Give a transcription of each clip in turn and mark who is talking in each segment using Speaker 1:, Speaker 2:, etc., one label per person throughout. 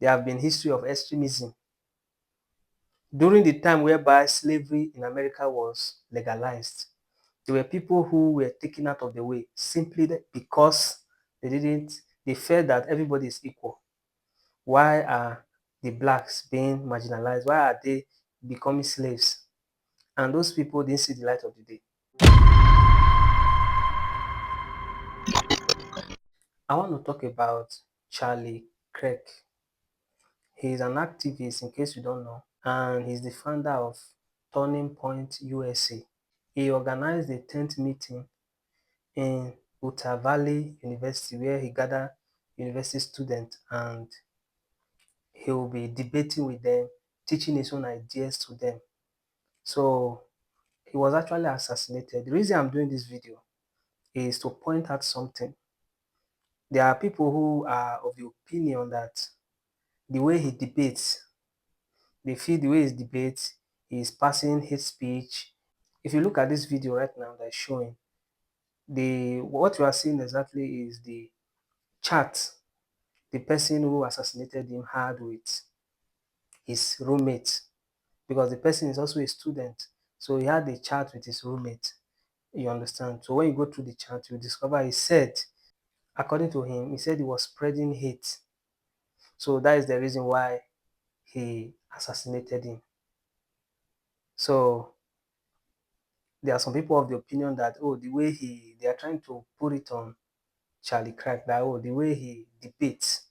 Speaker 1: there have been history of extremism. During the time whereby slavery in America was legalized, there were people who were taken out of the way simply because they felt that everybody is equal. Why are the blacks being marginalized? Why are they becoming slaves? And those people didn't see the light of the day. I want to talk about Charlie Kirk. He is an activist, in case you don't know, and he's the founder of Turning Point USA. He organized the 10th meeting in Utah Valley University where he gathered university students and he will be debating with them, teaching his own ideas to them. So he was actually assassinated. The reason I'm doing this video is to point out something. There are people who are of the opinion that the way he debates, they feel the way he debates is passing hate speech. If you look at this video right now that's showing, what you are seeing exactly is the chat the person who assassinated him had with his roommate, because the person is also a student. So he had a chat with his roommate. You understand? So when you go through the chat, you discover he said, according to him, he said he was spreading hate. So that is the reason why he assassinated him. So there are some people of the opinion that, oh, they are trying to put it on Charlie Kirk, that, oh, the way he debates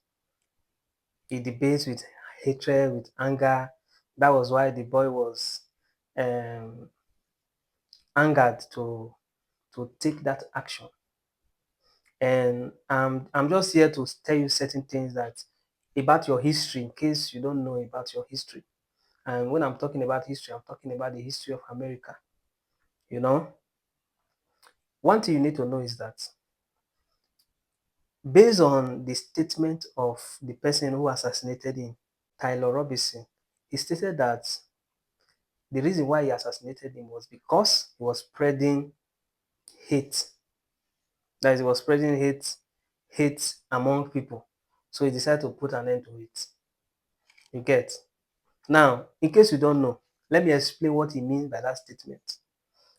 Speaker 1: with hatred, with anger. That was why the boy was um, angered to take that action. And I'm just here to tell you certain things that about your history, in case you don't know about your history. And when I'm talking about history, I'm talking about the history of America. You know, one thing you need to know is that based on the statement of the person who assassinated him, Tyler Robinson, he stated that the reason why he assassinated him was because he was spreading hate. That is, he was spreading hate among people. So he decided to put an end to it. You get? Now, in case you don't know, let me explain what he means by that statement.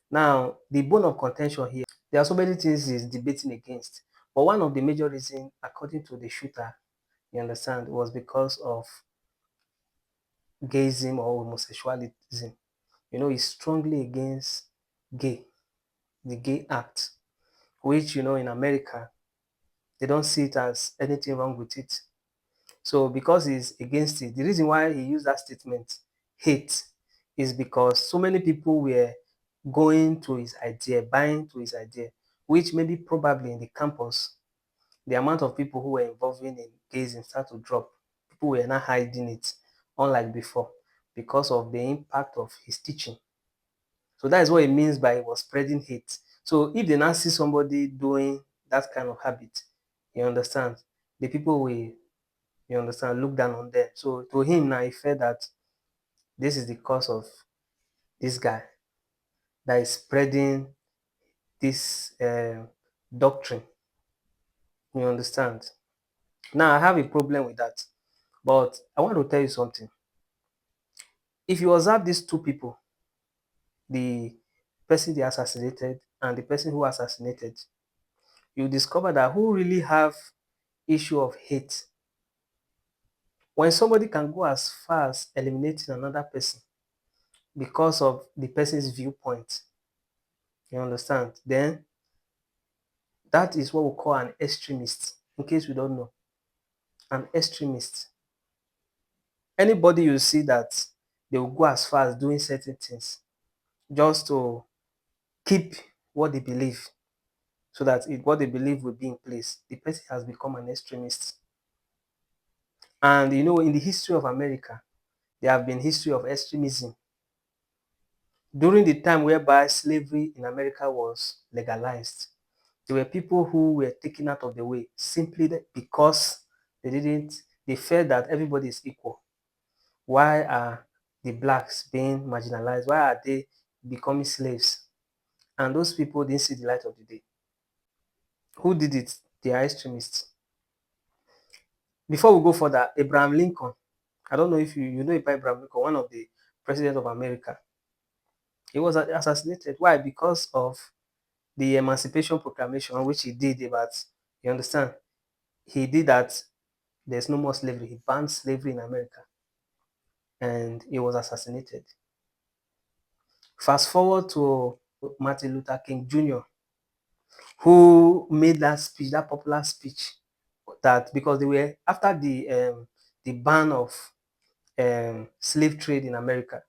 Speaker 1: Now, the bone of contention here, there are so many things he's debating against. But one of the major reasons, according to the shooter, you understand, was because of gayism or homosexualism. You know, he's strongly against gay, the gay act, which, you know, in America, they don't see it as anything wrong with it. So because he's against it, the reason why he used that statement, hate, is because so many people were going to his idea, buying to his idea, which maybe probably in the campus, the amount of people who were involved in gazing started to drop. People were not hiding it, unlike before, because of the impact of his teaching. So that is what it means by it was spreading hate. So if they now see somebody doing that kind of habit, you understand, the people will, you understand, look down on them. So to him now, he felt that this is the cause of this guy that is spreading this doctrine. You understand? Now I have a problem with that, but I want to tell you something. If you observe these two people, the person they assassinated and the person who assassinated, you discover that who really have issue of hate, when somebody can go as far as eliminating another person because of the person's viewpoint, you understand, then that is what we call an extremist. In case we don't know, an extremist, anybody you see that they will go as far as doing certain things just to keep what they believe, so that what they believe will be in place, the person has become an extremist. And you know, in the history of America, there have been history of extremism. During the time whereby slavery in America was legalized, there were people who were taken out of the way simply because they felt that everybody is equal. Why are the blacks being marginalized? Why are they becoming slaves? And those people didn't see the light of the day. Who did it? They are extremists. Before we go further, Abraham Lincoln, I don't know if you know about Abraham Lincoln, one of the presidents of America. He was assassinated. Why? Because of the Emancipation Proclamation, which he did about, you understand, he did that there's no more slavery. He banned slavery in America and he was assassinated. Fast forward to Martin Luther King Jr., who made that speech, that popular speech, that because they were after the ban of slave trade in America,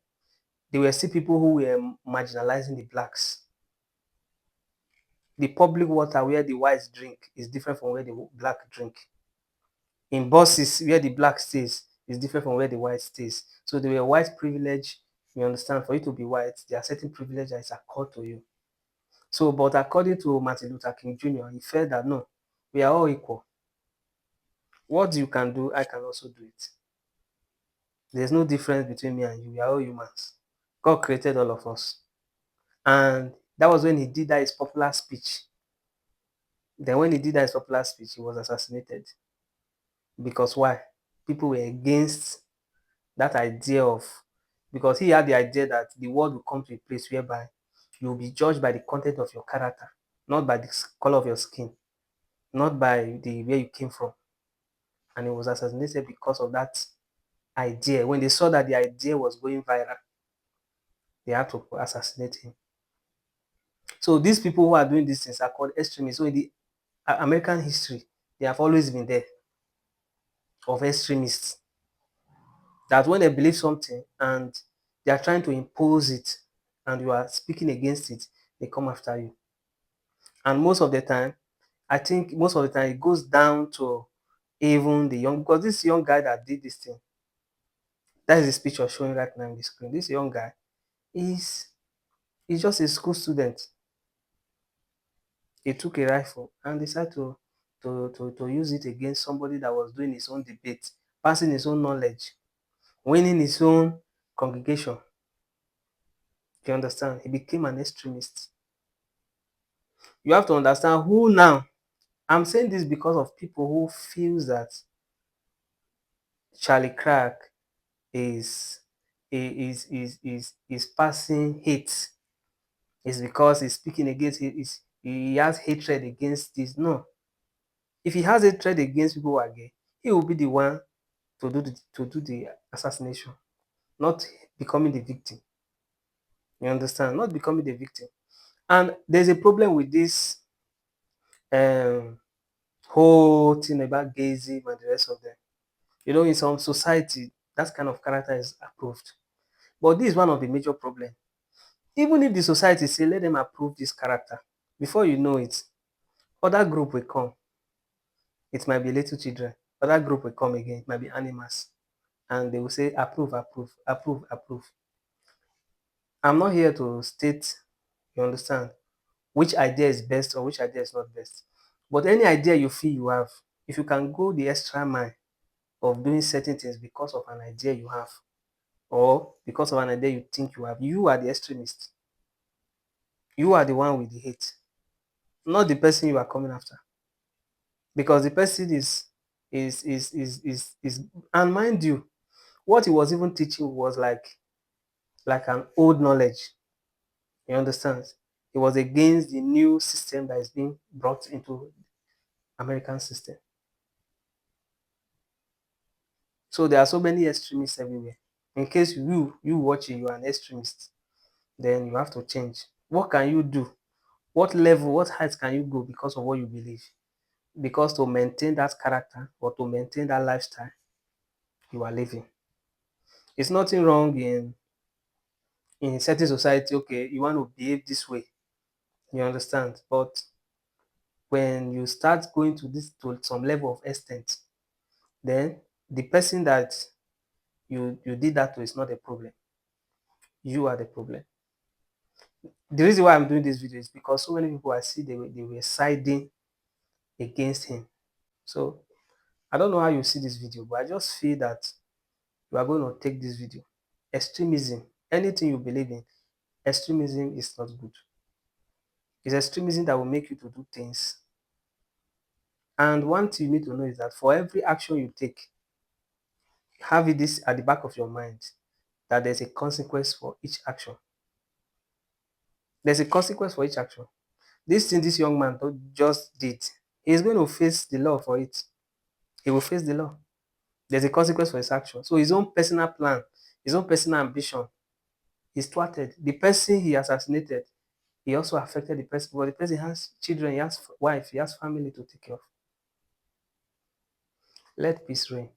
Speaker 1: there were still people who were marginalizing the blacks. The public water where the whites drink is different from where the black drink. In buses where the black stays is different from where the white stays. So there were white privilege. You understand? For you to be white, there are certain privilege that is accorded to you. So, but according to Martin Luther King Jr., he felt that no, we are all equal. What you can do, I can also do it. There's no difference between me and you. We are all humans. God created all of us. And that was when he did that his popular speech. Then when he did that his popular speech, he was assassinated. Because why? People were against that idea of, because he had the idea that the world will come to a place whereby you will be judged by the content of your character, not by the color of your skin, not by the where you came from. And he was assassinated because of that idea. When they saw that the idea was going viral, they had to assassinate him. So these people who are doing these things are called extremists. So in the American history, they have always been there of extremists. That when they believe something and they are trying to impose it and you are speaking against it, they come after you. And most of the time, I think most of the time it goes down to even the young, because this young guy that did this thing, that is the speech you're showing right now on the screen. This young guy is he's just a school student. He took a rifle and decided to use it against somebody that was doing his own debate, passing his own knowledge, winning his own congregation. Do you understand? He became an extremist. You have to understand who now. I'm saying this because of people who feels that Charlie Kirk is is passing hate. It's because he's speaking against it. He has hatred against this. No. If he has hatred against people who are gay, he will be the one to do the assassination, not becoming the victim. You understand? Not becoming the victim. And there's a problem with this um, whole thing about gayism and the rest of them. You know, in some society, that kind of character is approved. But this is one of the major problems. Even if the society say let them approve this character, before you know it, other group will come. It might be little children. Other group will come again. It might be animals, and they will say approve, approve, approve, approve. I'm not here to state, you understand, which idea is best or which idea is not best. But any idea you feel you have, if you can go the extra mile of doing certain things because of an idea you have, or because of an idea you think you have, you are the extremist. You are the one with the hate, not the person you are coming after. Because the person is and mind you, what he was even teaching was like an old knowledge. You understand? It was against the new system that is being brought into American system. So there are so many extremists everywhere. In case you watching, you are an extremist, then you have to change. What can you do? What level, what height can you go because of what you believe? Because to maintain that character or to maintain that lifestyle you are living. It's nothing wrong in certain society. Okay, you want to behave this way. You understand? But when you start going to this to some level of extent, then the person that you did that to is not a problem. You are the problem. The reason why I'm doing this video is because so many people I see they were siding against him. So I don't know how you see this video, but I just feel that you are going to take this video. Extremism, anything you believe in, extremism is not good. It's extremism that will make you to do things And one thing you need to know is that for every action you take, have it this at the back of your mind that there's a consequence for each action. There's a consequence for each action. This thing this young man just did, he's going to face the law for it. He will face the law. There's a consequence for his action. So his own personal plan, his own personal ambition is thwarted. The person he assassinated, he also affected the person, but the person has children, he has wife, he has family to take care of. Let peace reign.